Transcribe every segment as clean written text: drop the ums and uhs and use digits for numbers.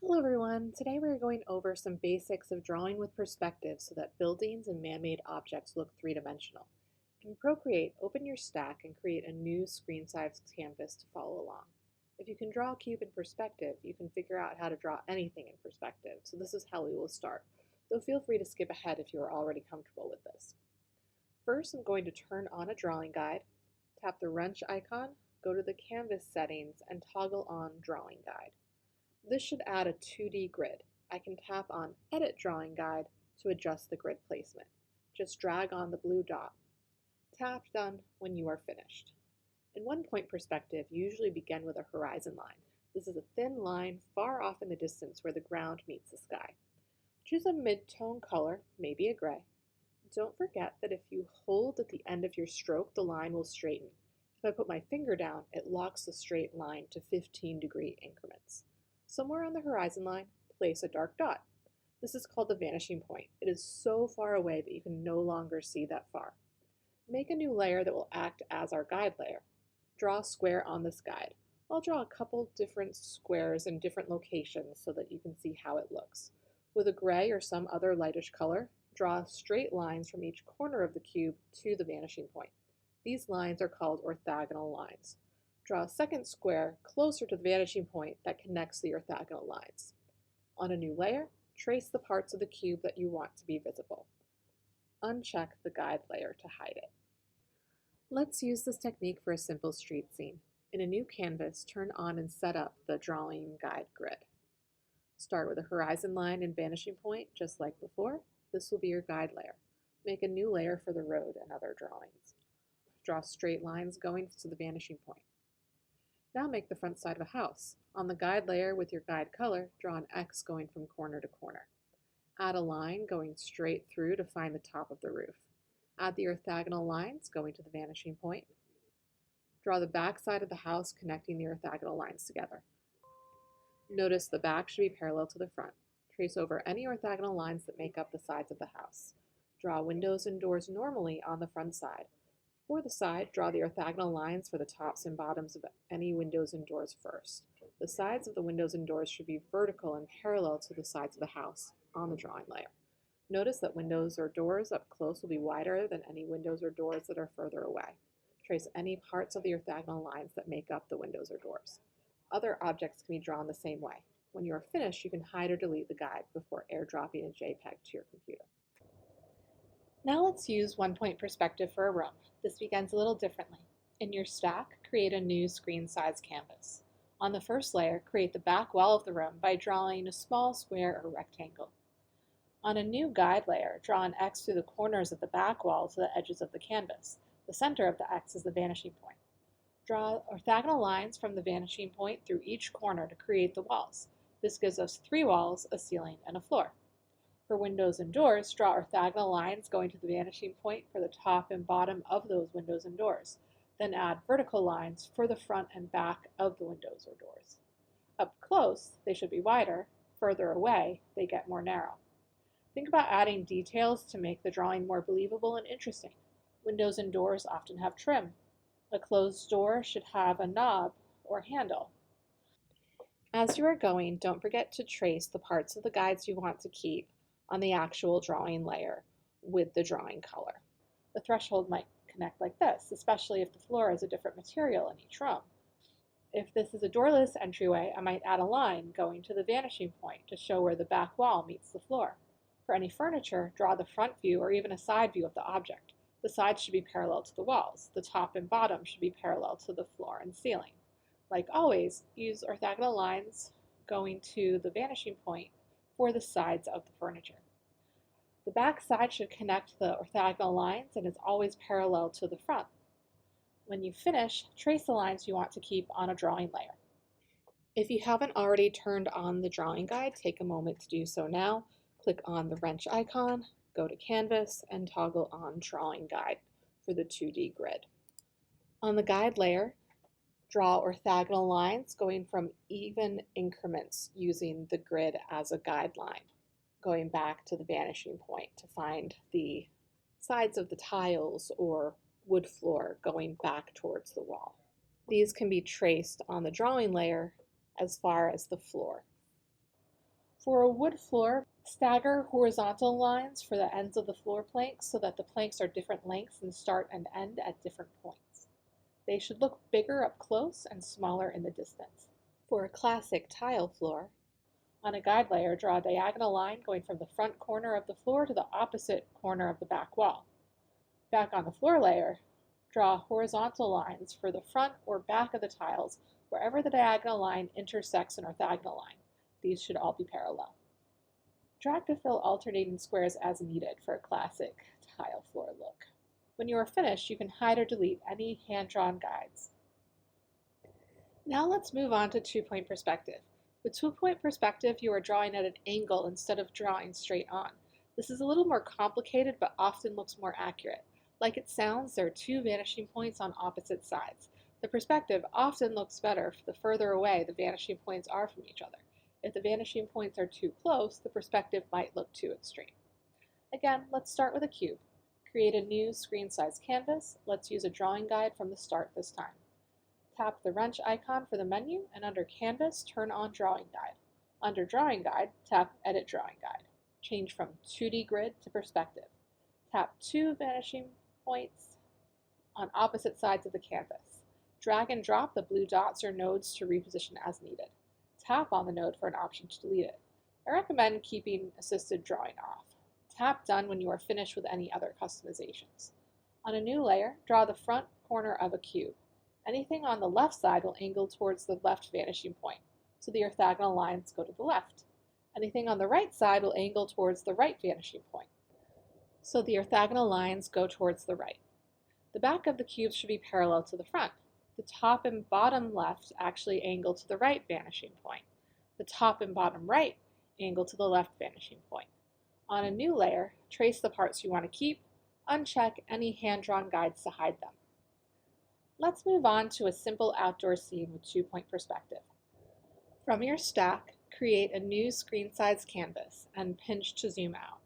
Hello everyone, today we're going over some basics of drawing with perspective so that buildings and man-made objects look three-dimensional. In Procreate, open your stack and create a new screen-sized canvas to follow along. If you can draw a cube in perspective, you can figure out how to draw anything in perspective, so this is how we will start, though feel free to skip ahead if you are already comfortable with this. First, I'm going to turn on a drawing guide, tap the wrench icon, go to the canvas settings, and toggle on Drawing Guide. This should add a 2D grid. I can tap on Edit Drawing Guide to adjust the grid placement. Just drag on the blue dot. Tap Done when you are finished. In one-point perspective, you usually begin with a horizon line. This is a thin line far off in the distance where the ground meets the sky. Choose a mid-tone color, maybe a gray. Don't forget that if you hold at the end of your stroke, the line will straighten. If I put my finger down, it locks the straight line to 15-degree increments. Somewhere on the horizon line, place a dark dot. This is called the vanishing point. It is so far away that you can no longer see that far. Make a new layer that will act as our guide layer. Draw a square on this guide. I'll draw a couple different squares in different locations so that you can see how it looks. With a gray or some other lightish color, draw straight lines from each corner of the cube to the vanishing point. These lines are called orthogonal lines. Draw a second square closer to the vanishing point that connects the orthogonal lines. On a new layer, trace the parts of the cube that you want to be visible. Uncheck the guide layer to hide it. Let's use this technique for a simple street scene. In a new canvas, turn on and set up the drawing guide grid. Start with a horizon line and vanishing point, just like before. This will be your guide layer. Make a new layer for the road and other drawings. Draw straight lines going to the vanishing point. Now make the front side of a house. On the guide layer with your guide color, draw an X going from corner to corner. Add a line going straight through to find the top of the roof. Add the orthogonal lines going to the vanishing point. Draw the back side of the house connecting the orthogonal lines together. Notice the back should be parallel to the front. Trace over any orthogonal lines that make up the sides of the house. Draw windows and doors normally on the front side. For the side, draw the orthogonal lines for the tops and bottoms of any windows and doors first. The sides of the windows and doors should be vertical and parallel to the sides of the house on the drawing layer. Notice that windows or doors up close will be wider than any windows or doors that are further away. Trace any parts of the orthogonal lines that make up the windows or doors. Other objects can be drawn the same way. When you are finished, you can hide or delete the guide before airdropping a JPEG to your computer. Now let's use one-point perspective for a room. This begins a little differently. In your stack, create a new screen-size canvas. On the first layer, create the back wall of the room by drawing a small square or rectangle. On a new guide layer, draw an X through the corners of the back wall to the edges of the canvas. The center of the X is the vanishing point. Draw orthogonal lines from the vanishing point through each corner to create the walls. This gives us 3 walls, a ceiling, and a floor. For windows and doors, draw orthogonal lines going to the vanishing point for the top and bottom of those windows and doors. Then add vertical lines for the front and back of the windows or doors. Up close, they should be wider. Further away, they get more narrow. Think about adding details to make the drawing more believable and interesting. Windows and doors often have trim. A closed door should have a knob or handle. As you are going, don't forget to trace the parts of the guides you want to keep on the actual drawing layer with the drawing color. The threshold might connect like this, especially if the floor is a different material in each room. If this is a doorless entryway, I might add a line going to the vanishing point to show where the back wall meets the floor. For any furniture, draw the front view or even a side view of the object. The sides should be parallel to the walls. The top and bottom should be parallel to the floor and ceiling. Like always, use orthogonal lines going to the vanishing point for the sides of the furniture. The back side should connect the orthogonal lines and is always parallel to the front. When you finish, trace the lines you want to keep on a drawing layer. If you haven't already turned on the drawing guide, take a moment to do so now. Click on the wrench icon, go to Canvas, and toggle on Drawing Guide for the 2D grid. On the guide layer, draw orthogonal lines going from even increments using the grid as a guideline, going back to the vanishing point to find the sides of the tiles or wood floor going back towards the wall. These can be traced on the drawing layer as far as the floor. For a wood floor, stagger horizontal lines for the ends of the floor planks so that the planks are different lengths and start and end at different points. They should look bigger up close and smaller in the distance. For a classic tile floor, on a guide layer, draw a diagonal line going from the front corner of the floor to the opposite corner of the back wall. Back on the floor layer, draw horizontal lines for the front or back of the tiles wherever the diagonal line intersects an orthogonal line. These should all be parallel. Drag to fill alternating squares as needed for a classic tile floor look. When you are finished, you can hide or delete any hand-drawn guides. Now let's move on to two-point perspective. With two-point perspective, you are drawing at an angle instead of drawing straight on. This is a little more complicated but often looks more accurate. Like it sounds, there are two vanishing points on opposite sides. The perspective often looks better the further away the vanishing points are from each other. If the vanishing points are too close, the perspective might look too extreme. Again, let's start with a cube. Create a new screen size canvas. Let's use a drawing guide from the start this time. Tap the wrench icon for the menu, and under Canvas, turn on Drawing Guide. Under Drawing Guide, tap Edit Drawing Guide. Change from 2D grid to perspective. Tap two vanishing points on opposite sides of the canvas. Drag and drop the blue dots or nodes to reposition as needed. Tap on the node for an option to delete it. I recommend keeping assisted drawing off. Tap Done when you are finished with any other customizations. On a new layer, draw the front corner of a cube. Anything on the left side will angle towards the left vanishing point, so the orthogonal lines go to the left. Anything on the right side will angle towards the right vanishing point, so the orthogonal lines go towards the right. The back of the cube should be parallel to the front. The top and bottom left actually angle to the right vanishing point. The top and bottom right angle to the left vanishing point. On a new layer, trace the parts you want to keep, uncheck any hand-drawn guides to hide them. Let's move on to a simple outdoor scene with two-point perspective. From your stack, create a new screen size canvas and pinch to zoom out.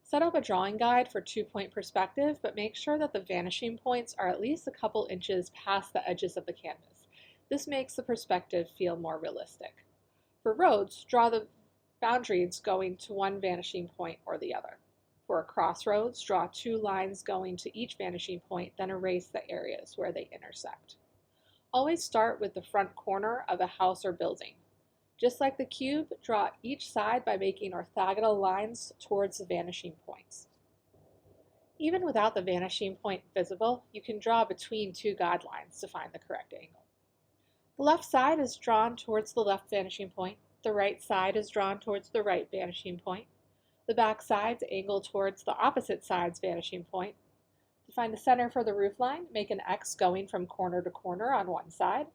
Set up a drawing guide for two-point perspective, but make sure that the vanishing points are at least a couple inches past the edges of the canvas. This makes the perspective feel more realistic. For roads, draw the boundaries going to one vanishing point or the other. For a crossroads, draw two lines going to each vanishing point, then erase the areas where they intersect. Always start with the front corner of a house or building. Just like the cube, draw each side by making orthogonal lines towards the vanishing points. Even without the vanishing point visible, you can draw between two guidelines to find the correct angle. The left side is drawn towards the left vanishing point. The right side is drawn towards the right vanishing point. The back sides angle towards the opposite side's vanishing point. To find the center for the roof line, make an X going from corner to corner on one side.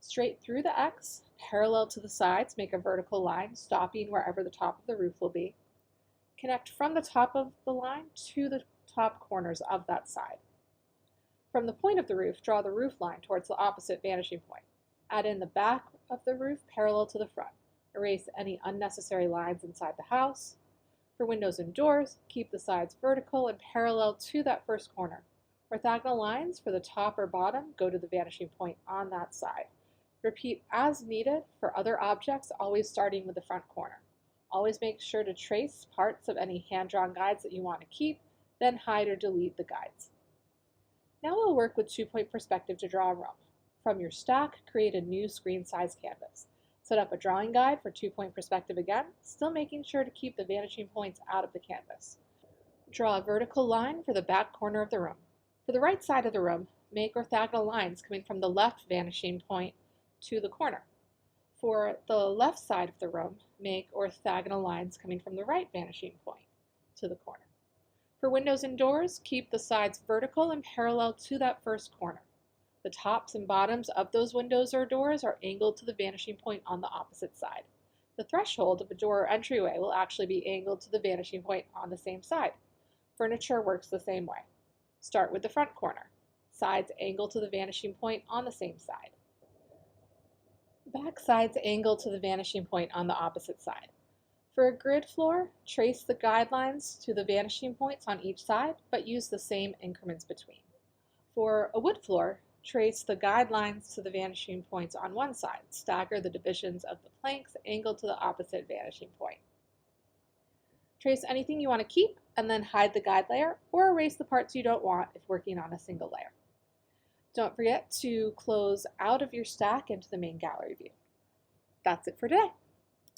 Straight through the X, parallel to the sides, make a vertical line, stopping wherever the top of the roof will be. Connect from the top of the line to the top corners of that side. From the point of the roof, draw the roof line towards the opposite vanishing point. Add in the back of the roof parallel to the front. Erase any unnecessary lines inside the house. For windows and doors, keep the sides vertical and parallel to that first corner. Orthogonal lines for the top or bottom go to the vanishing point on that side. Repeat as needed for other objects, always starting with the front corner. Always make sure to trace parts of any hand-drawn guides that you want to keep, then hide or delete the guides. Now we'll work with two-point perspective to draw a room. From your stack, create a new screen size canvas. Set up a drawing guide for two-point perspective again, still making sure to keep the vanishing points out of the canvas. Draw a vertical line for the back corner of the room. For the right side of the room, make orthogonal lines coming from the left vanishing point to the corner. For the left side of the room, make orthogonal lines coming from the right vanishing point to the corner. For windows and doors, keep the sides vertical and parallel to that first corner. The tops and bottoms of those windows or doors are angled to the vanishing point on the opposite side. The threshold of a door or entryway will actually be angled to the vanishing point on the same side. Furniture works the same way. Start with the front corner. Sides angle to the vanishing point on the same side. Back sides angle to the vanishing point on the opposite side. For a grid floor, trace the guidelines to the vanishing points on each side, but use the same increments between. For a wood floor, Trace the guidelines to the vanishing points on one side. Stagger the divisions of the planks angled to the opposite vanishing point. Trace anything you want to keep and then hide the guide layer or erase the parts you don't want if working on a single layer. Don't forget to close out of your stack into the main gallery view. That's it for today.